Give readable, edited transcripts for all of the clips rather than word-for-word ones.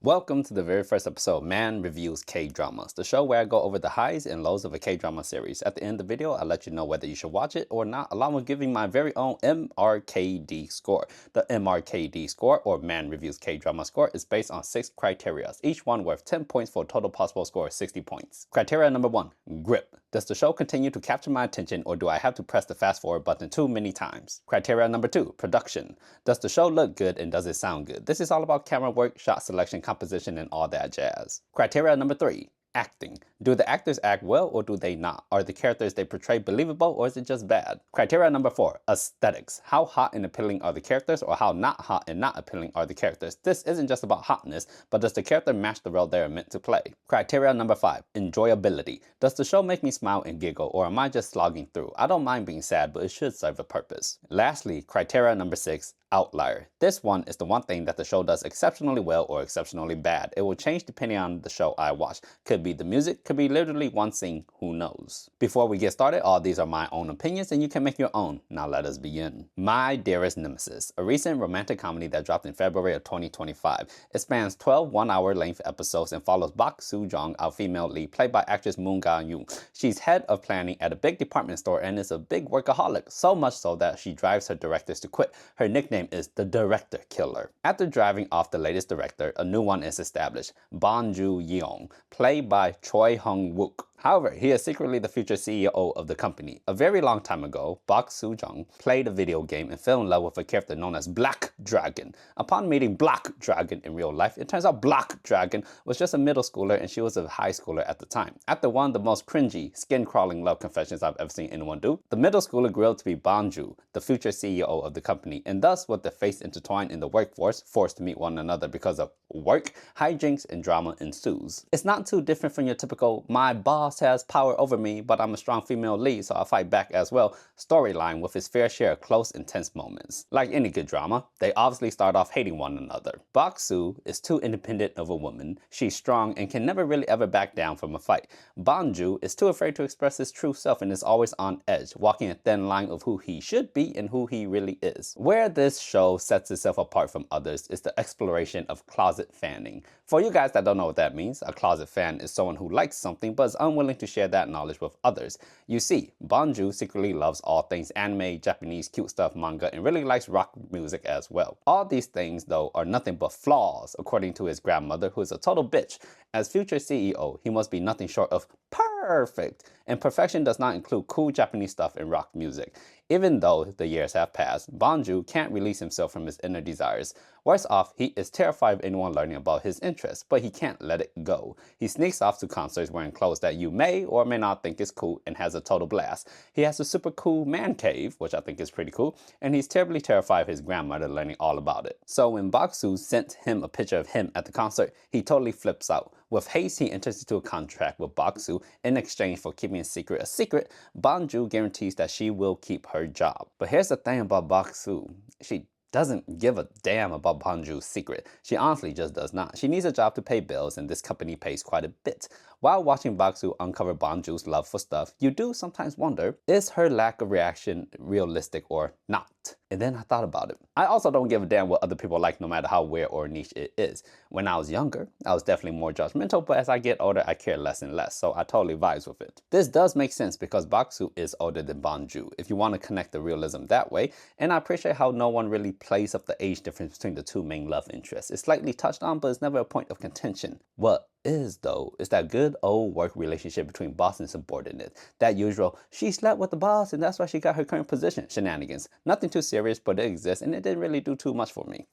Welcome to the very first episode of Man Reviews K-Dramas, the show where I go over the highs and lows of a K-drama series. At the end of the video, I'll let you know whether you should watch it or not, along with giving my very own MRKD score. The MRKD score, or Man Reviews K-Drama score, is based on 6 criteria, each one worth 10 points for a total possible score of 60 points. Criteria number 1, grip. Does the show continue to capture my attention, or do I have to press the fast forward button too many times? Criteria number 2, production. Does the show look good and does it sound good? This is all about camera work, shot selection, composition, and all that jazz. Criteria number 3, acting. Do the actors act well or do they not? Are the characters they portray believable or is it just bad? Criteria number 4, aesthetics. How hot and appealing are the characters, or how not hot and not appealing are the characters? This isn't just about hotness, but does the character match the role they are meant to play? Criteria number 5, enjoyability. Does the show make me smile and giggle, or am I just slogging through? I don't mind being sad, but it should serve a purpose. Lastly, criteria number 6, outlier. This one is the one thing that the show does exceptionally well or exceptionally bad. It will change depending on the show I watch. Could be the music, could be literally one scene, who knows. Before we get started, all these are my own opinions and you can make your own. Now let us begin. My Dearest, Nemesis, a recent romantic comedy that dropped in February of 2025. It spans 12 one-hour length episodes and follows Bak Soo-jung, our female lead, played by actress Moon Ga-yoon. She's head of planning at a big department store and is a big workaholic, so much so that she drives her directors to quit. Her nickname is the Director Killer. After driving off the latest director, a new one is established, Bon Joo-yeong, played by Choi Hung-wook. However, he is secretly the future CEO of the company. A very long time ago, Bak Soo-jung played a video game and fell in love with a character known as Black Dragon. Upon meeting Black Dragon in real life, it turns out Black Dragon was just a middle schooler and she was a high schooler at the time. After one of the most cringy, skin-crawling love confessions I've ever seen anyone do, the middle schooler grew up to be Bon Joo, the future CEO of the company, and thus with the face intertwined in the workforce, forced to meet one another because of work, hijinks, and drama ensues. It's not too different from your typical, my boss has power over me, but I'm a strong female lead, so I'll fight back as well storyline with its fair share of close, intense moments. Like any good drama, they obviously start off hating one another. Bak Soo is too independent of a woman. She's strong and can never really ever back down from a fight. Bon Joo is too afraid to express his true self and is always on edge, walking a thin line of who he should be and who he really is. Where this show sets itself apart from others is the exploration of closet fanning. For you guys that don't know what that means, a closet fan is someone who likes something but is unwilling to share that knowledge with others. You see, Bon Joo secretly loves all things anime, Japanese cute stuff, manga, and really likes rock music as well. All these things, though, are nothing but flaws, according to his grandmother, who is a total bitch. As future CEO, he must be nothing short of perfect. And perfection does not include cool Japanese stuff and rock music. Even though the years have passed, Bon Joo can't release himself from his inner desires. Worse off, he is terrified of anyone learning about his interests, but he can't let it go. He sneaks off to concerts wearing clothes that you may or may not think is cool and has a total blast. He has a super cool man cave, which I think is pretty cool, and he's terribly terrified of his grandmother learning all about it. So when Bak Soo sent him a picture of him at the concert, he totally flips out. With haste, he enters into a contract with Bak Soo in exchange for keeping a secret. Bon Joo guarantees that she will keep her job. But here's the thing about Bak Soo. She doesn't give a damn about Bon Joo's secret. She honestly just does not. She needs a job to pay bills, and this company pays quite a bit. While watching Bak Soo uncover Bon Joo's love for stuff, you do sometimes wonder, is her lack of reaction realistic or not? And then I thought about it. I also don't give a damn what other people like, no matter how weird or niche it is. When I was younger, I was definitely more judgmental, but as I get older, I care less and less, so I totally vibes with it. This does make sense because Bak Soo is older than Bon Joo, if you want to connect the realism that way, and I appreciate how no one really plays up the age difference between the two main love interests. It's slightly touched on, but it's never a point of contention. What is, though, is that good old work relationship between boss and subordinate. That usual, she slept with the boss and that's why she got her current position shenanigans. Nothing too serious, but it exists and it didn't really do too much for me.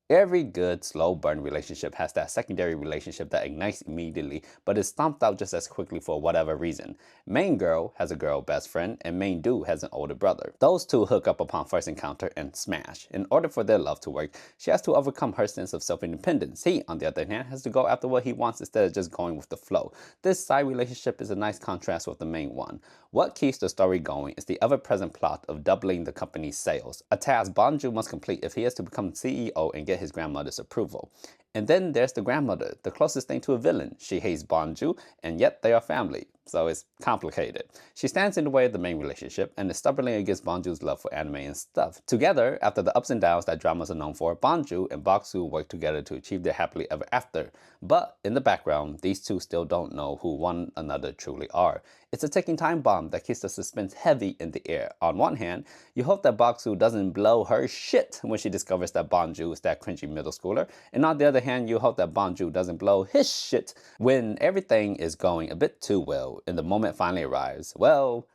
Every good, slow burn relationship has that secondary relationship that ignites immediately, but is stomped out just as quickly for whatever reason. Main girl has a girl best friend, and main dude has an older brother. Those two hook up upon first encounter and smash. In order for their love to work, she has to overcome her sense of self-independence. He, on the other hand, has to go after what he wants instead of just going with the flow. This side relationship is a nice contrast with the main one. What keeps the story going is the ever-present plot of doubling the company's sales, a task Bon Joo must complete if he is to become CEO and get his grandmother's approval. And then there's the grandmother, the closest thing to a villain. She hates Bonju, and yet they are family. So it's complicated. She stands in the way of the main relationship and is stubbornly against Bonju's love for anime and stuff. Together, after the ups and downs that dramas are known for, Bonju and Baksu work together to achieve their happily ever after. But in the background, these two still don't know who one another truly are. It's a ticking time bomb that keeps the suspense heavy in the air. On one hand, you hope that Baksu doesn't blow her shit when she discovers that Bonju is that cringy middle schooler. And on the other hand, you hope that Bonju doesn't blow his shit when everything is going a bit too well and the moment finally arrives. Well,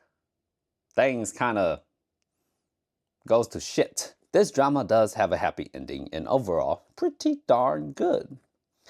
things kind of goes to shit. This drama does have a happy ending and overall pretty darn good.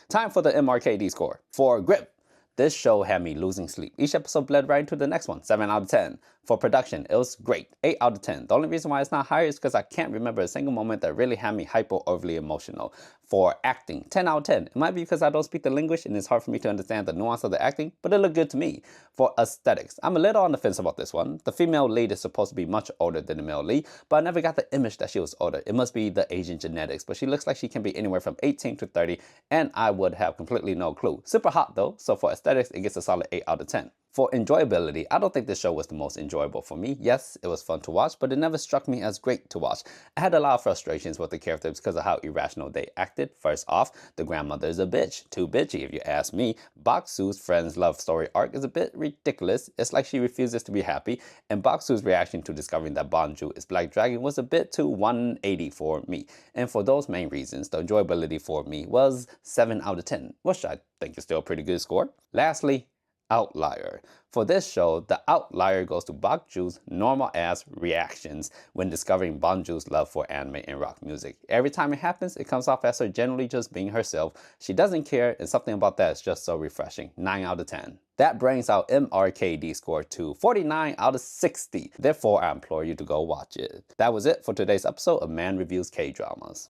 Time for the MRKD score. For Grip, this show had me losing sleep. Each episode bled right into the next one, 7 out of 10. For production, it was great, 8 out of 10. The only reason why it's not higher is because I can't remember a single moment that really had me hyper overly emotional. For acting, 10 out of 10. It might be because I don't speak the language and it's hard for me to understand the nuance of the acting, but it looked good to me. For aesthetics, I'm a little on the fence about this one. The female lead is supposed to be much older than the male lead, but I never got the image that she was older. It must be the Asian genetics, but she looks like she can be anywhere from 18 to 30, and I would have completely no clue. Super hot though, so for aesthetics, it gets a solid 8 out of 10. For enjoyability, I don't think this show was the most enjoyable for me. Yes, it was fun to watch, but it never struck me as great to watch. I had a lot of frustrations with the characters because of how irrational they acted. First off, the grandmother is a bitch. Too bitchy if you ask me. Baksu's friend's love story arc is a bit ridiculous. It's like she refuses to be happy, and Baksu's reaction to discovering that Bonju is Black Dragon was a bit too 180 for me. And for those main reasons, the enjoyability for me was 7 out of 10, which I think is still a pretty good score. Lastly, outlier. For this show, the outlier goes to Bakju's normal-ass reactions when discovering Bonju's love for anime and rock music. Every time it happens, it comes off as her generally just being herself. She doesn't care, and something about that is just so refreshing. 9 out of 10. That brings our MRKD score to 49 out of 60. Therefore, I implore you to go watch it. That was it for today's episode of Man Reviews K-Dramas.